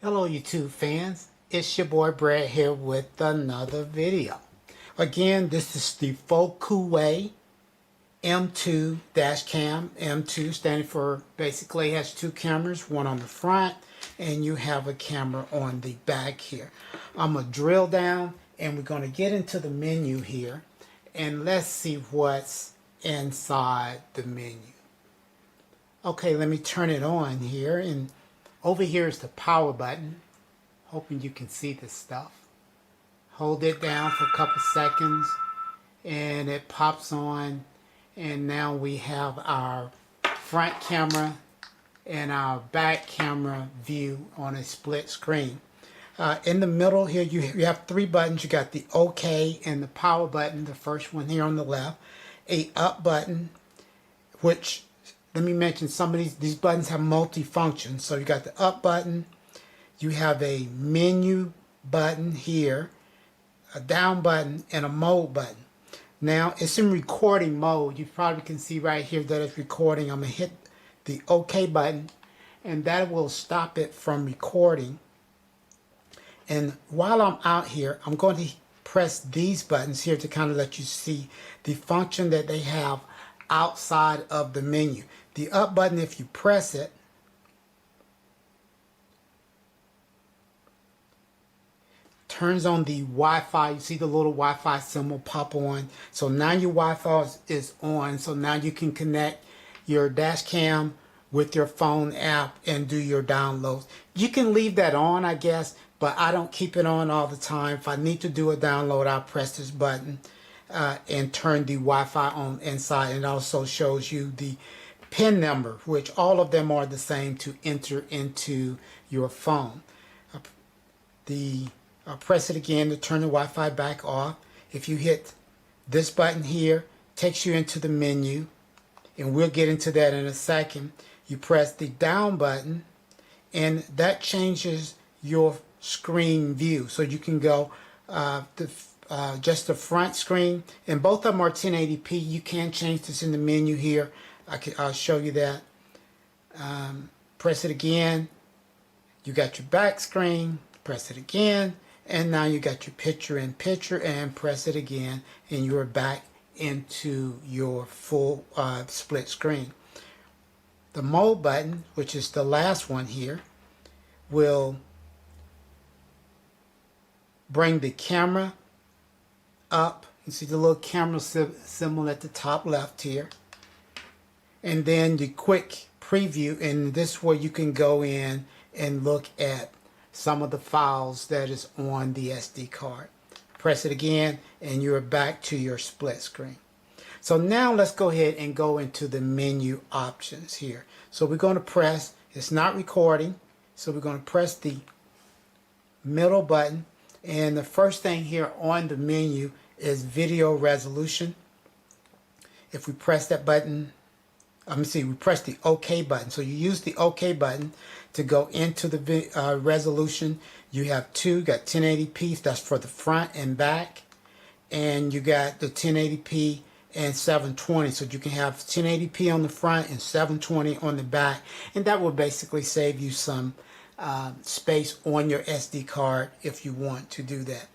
Hello YouTube fans, it's your boy Brad here with another video. Again, this is the Focuway M2 dash cam. M2 standing for basically has two cameras, one on the front and you have a camera on the back here. I'm going to drill down and we're going to get into the menu here and let's see what's inside the menu. Okay, let me turn it on here, and over here is the power button. Hoping you can see this stuff. Hold it down for a couple seconds and it pops on, and now we have our front camera and our back camera view on a split screen. In the middle here you have three buttons. You got the OK and the power button, the first one here on the left. A up button, which let me mention some of these buttons have multi-function. So you got the up button, you have a menu button here, a down button, and a mode button. Now it's in recording mode. You probably can see right here that it's recording. I'm going to hit the OK button and that will stop it from recording. And while I'm out here, I'm going to press these buttons here to kind of let you see the function that they have outside of the menu. The up button, if you press it, turns on the Wi-Fi. You see the little Wi-Fi symbol pop on. So now your Wi-Fi is on. So now you can connect your dash cam with your phone app and do your downloads. You can leave that on, I guess, but I don't keep it on all the time. If I need to do a download, I'll press this button and turn the Wi-Fi on inside. And it also shows you the PIN number, which all of them are the same to enter into your phone. I'll press it again to turn the Wi-Fi back off. If you hit this button here, takes you into the menu, and we'll get into that in a second. You press the down button and that changes your screen view. So you can go just the front screen, and both of them are 1080p. You can change this in the menu here. I'll show you that. Press it again. You got your back screen. Press it again, and now you got your picture in picture, and press it again, and you're back into your full split screen. The mode button, which is the last one here, will bring the camera up. You see the little camera symbol at the top left here. And then the quick preview, and this is where you can go in and look at some of the files that is on the SD card. Press it again and you're back to your split screen. So now let's go ahead and go into the menu options here. So we're going to press, it's not recording, so we're going to press the middle button, and the first thing here on the menu is video resolution. If we press that button, we press the OK button. So you use the OK button to go into the resolution. You have two, got 1080p, that's for the front and back, and you got the 1080p and 720. So you can have 1080p on the front and 720 on the back, and that will basically save you some space on your SD card if you want to do that.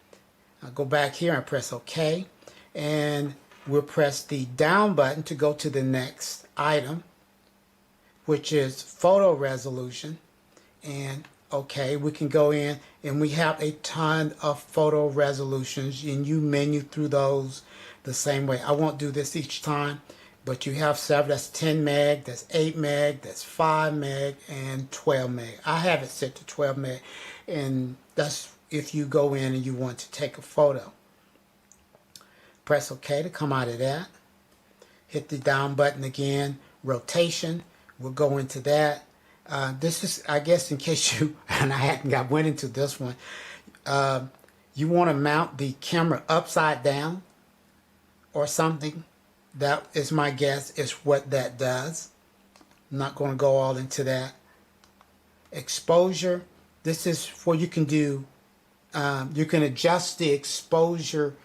I'll go back here and press OK, and we'll press the down button to go to the next item, which is photo resolution. And okay, we can go in and we have a ton of photo resolutions, and you menu through those the same way. I won't do this each time, but you have several. That's 10 meg, that's 8 meg, that's 5 meg, and 12 meg. I have it set to 12 meg, and that's if you go in and you want to take a photo. Press OK to come out of that. Hit the down button again. Rotation, we'll go into that. This is, I guess, in case you, and I went into this one, you want to mount the camera upside down or something. That is my guess is what that does. I'm not going to go all into that. Exposure, this is where you can do, you can adjust the exposure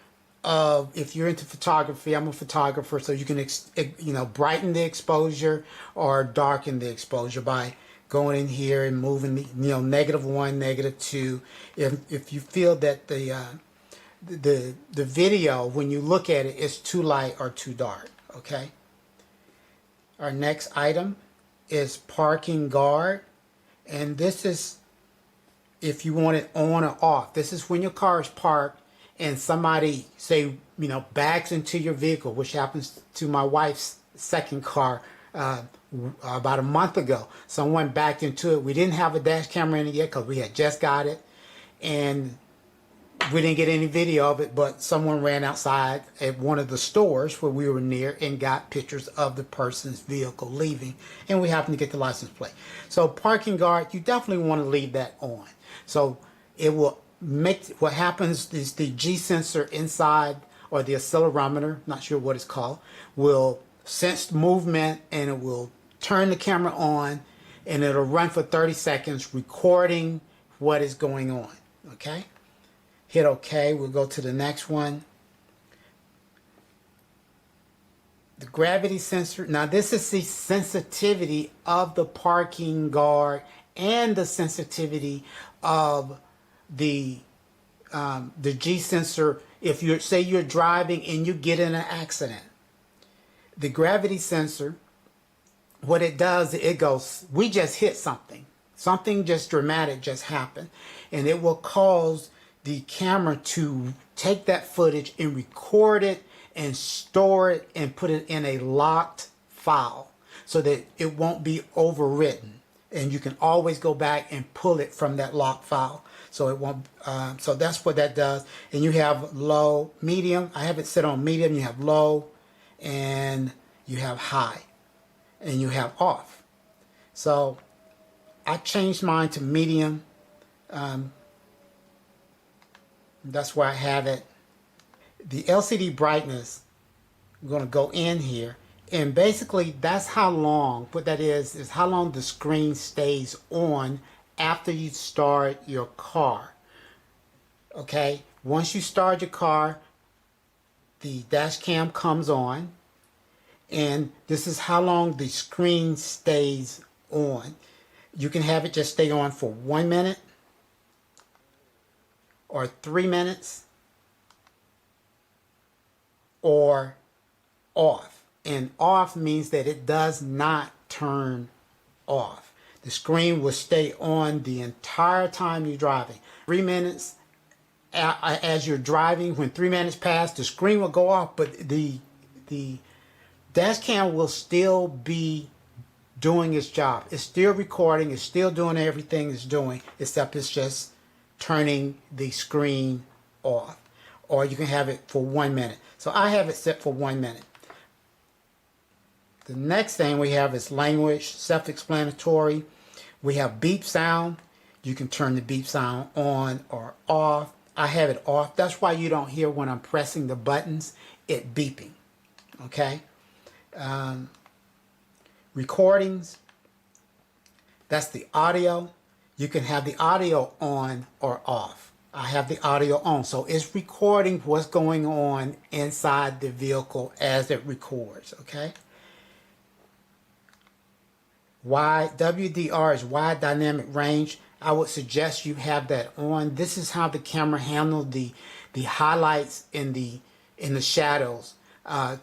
of, if you're into photography, I'm a photographer, so you can brighten the exposure or darken the exposure by going in here and moving, -1, -2. If you feel that the video, when you look at it, is too light or too dark. Okay. Our next item is parking guard, and this is if you want it on or off. This is when your car is parked and somebody, say, backs into your vehicle, which happens to my wife's second car about a month ago. Someone backed into it. We didn't have a dash camera in it yet because we had just got it, and we didn't get any video of it, but someone ran outside at one of the stores where we were near and got pictures of the person's vehicle leaving, and we happened to get the license plate. So parking guard, you definitely want to leave that on. So it will make, what happens is the G sensor inside, or the accelerometer, not sure what it's called, will sense movement, and it will turn the camera on, and it'll run for 30 seconds recording what is going on. Okay? Hit OK. We'll go to the next one. The gravity sensor. Now this is the sensitivity of the parking guard and the sensitivity of the G sensor. If you say you're driving and you get in an accident, the gravity sensor, what it does, it goes, we just hit something. Something just dramatic just happened, and it will cause the camera to take that footage and record it and store it and put it in a locked file so that it won't be overwritten, and you can always go back and pull it from that locked file, so it won't. So that's what that does. And you have low, medium. I have it set on medium. You have low, and you have high, and you have off. So I changed mine to medium. That's where I have it. The LCD brightness, I'm going to go in here, and basically that's how long, what that is how long the screen stays on after you start your car. Okay, once you start your car, the dash cam comes on, and this is how long the screen stays on. You can have it just stay on for 1 minute, or 3 minutes, or off. And off means that it does not turn off. The screen will stay on the entire time you're driving. 3 minutes as you're driving, when 3 minutes pass, the screen will go off, but the dash cam will still be doing its job. It's still recording, it's still doing everything it's doing, except it's just turning the screen off. Or you can have it for 1 minute. So I have it set for 1 minute. The next thing we have is language, self-explanatory. We have beep sound. You can turn the beep sound on or off. I have it off. That's why you don't hear when I'm pressing the buttons, it beeping. Okay? Recordings. That's the audio. You can have the audio on or off. I have the audio on, so it's recording what's going on inside the vehicle as it records. Okay. WDR is wide dynamic range. I would suggest you have that on. This is how the camera handles the highlights in the shadows,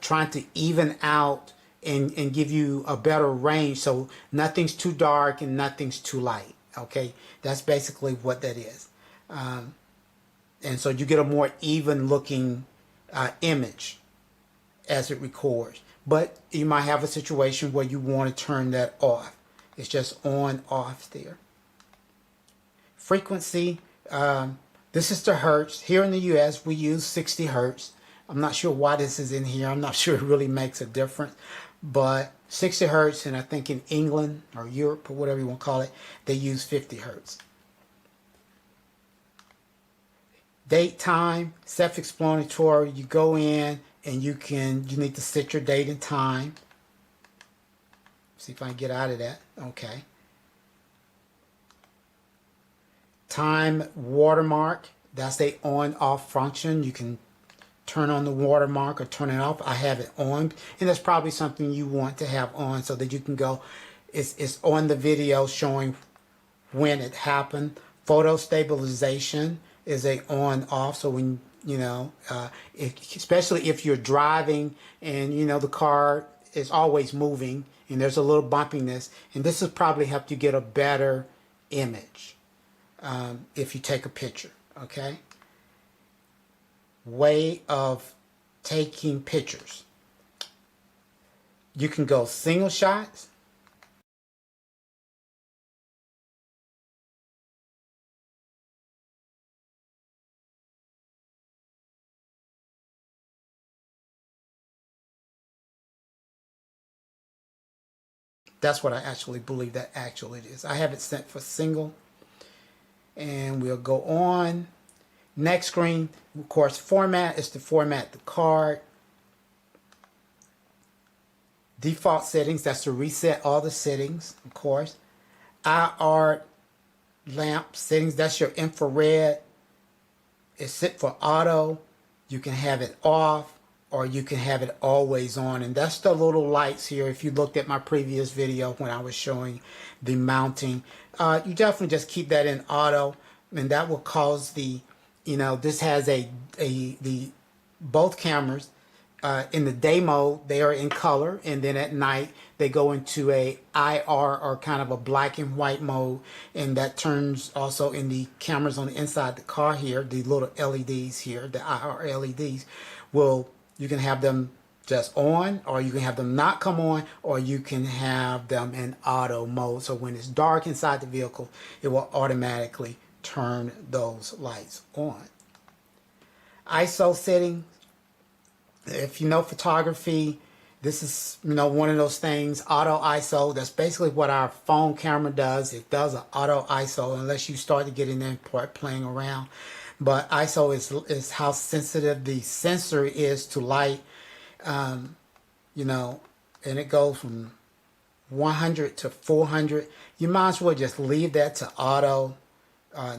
trying to even out and give you a better range, so nothing's too dark and nothing's too light. Okay, that's basically what that is. And so you get a more even looking image as it records. But you might have a situation where you want to turn that off. It's just on, off there. Frequency, this is the hertz. Here in the US, we use 60 hertz. I'm not sure why this is in here. I'm not sure it really makes a difference. But 60 hertz, and I think in England or Europe or whatever you want to call it, they use 50 hertz. Date, time, self-explanatory. You go in and you need to set your date and time. See if I can get out of that. Okay. Time watermark. That's a on-off function. You can turn on the watermark or turn it off. I have it on, and that's probably something you want to have on so that you can go it's on the video showing when it happened. Photo stabilization is a on off, so when especially if you're driving and the car is always moving and there's a little bumpiness, and this will probably help you get a better image if you take a picture. Okay, way of taking pictures. You can go single shots. That's what I actually believe that actually it is. I have it set for single. And we'll go on. Next screen, of course, format is to format the card. Default settings, that's to reset all the settings, of course. IR lamp settings, that's your infrared. It's set for auto. You can have it off or you can have it always on. And that's the little lights here. If you looked at my previous video when I was showing the mounting, you definitely just keep that in auto, and that will cause the, this has the both cameras in the day mode, they are in color, and then at night they go into a IR, or kind of a black and white mode, and that turns also in the cameras on the inside the car here, the little LEDs here, the IR LEDs, you can have them just on, or you can have them not come on, or you can have them in auto mode. So when it's dark inside the vehicle, it will automatically turn those lights on. ISO setting. If you know photography, this is one of those things. Auto ISO. That's basically what our phone camera does. It does an auto ISO unless you start to get in there and start playing around. But ISO is how sensitive the sensor is to light. And it goes from 100 to 400. You might as well just leave that to auto,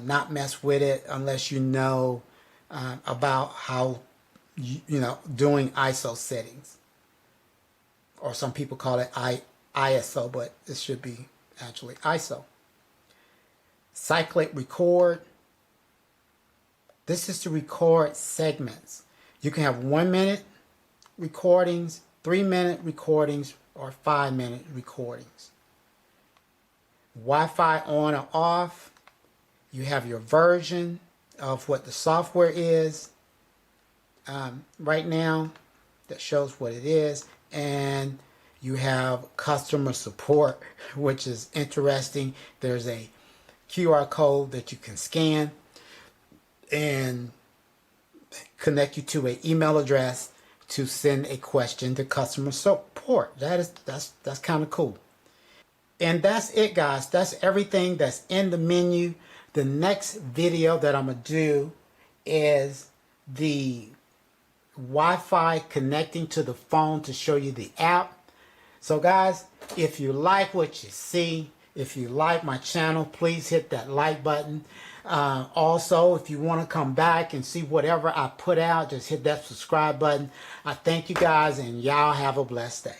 not mess with it unless you know about how doing ISO settings, or some people call it ISO, but it should be actually ISO. Cyclic record. This is to record segments. You can have 1 minute recordings, 3 minute recordings, or 5 minute recordings. Wi-Fi on or off. You have your version of what the software is right now that shows what it is, and you have customer support, which is interesting. There's a QR code that you can scan and connect you to an email address to send a question to customer support. That's kind of cool. And that's it, guys. That's everything that's in the menu. The next video that I'm gonna do is the Wi-Fi connecting to the phone to show you the app. So guys, if you like what you see, if you like my channel, please hit that like button. Also, if you want to come back and see whatever I put out, just hit that subscribe button. I thank you guys, and y'all have a blessed day.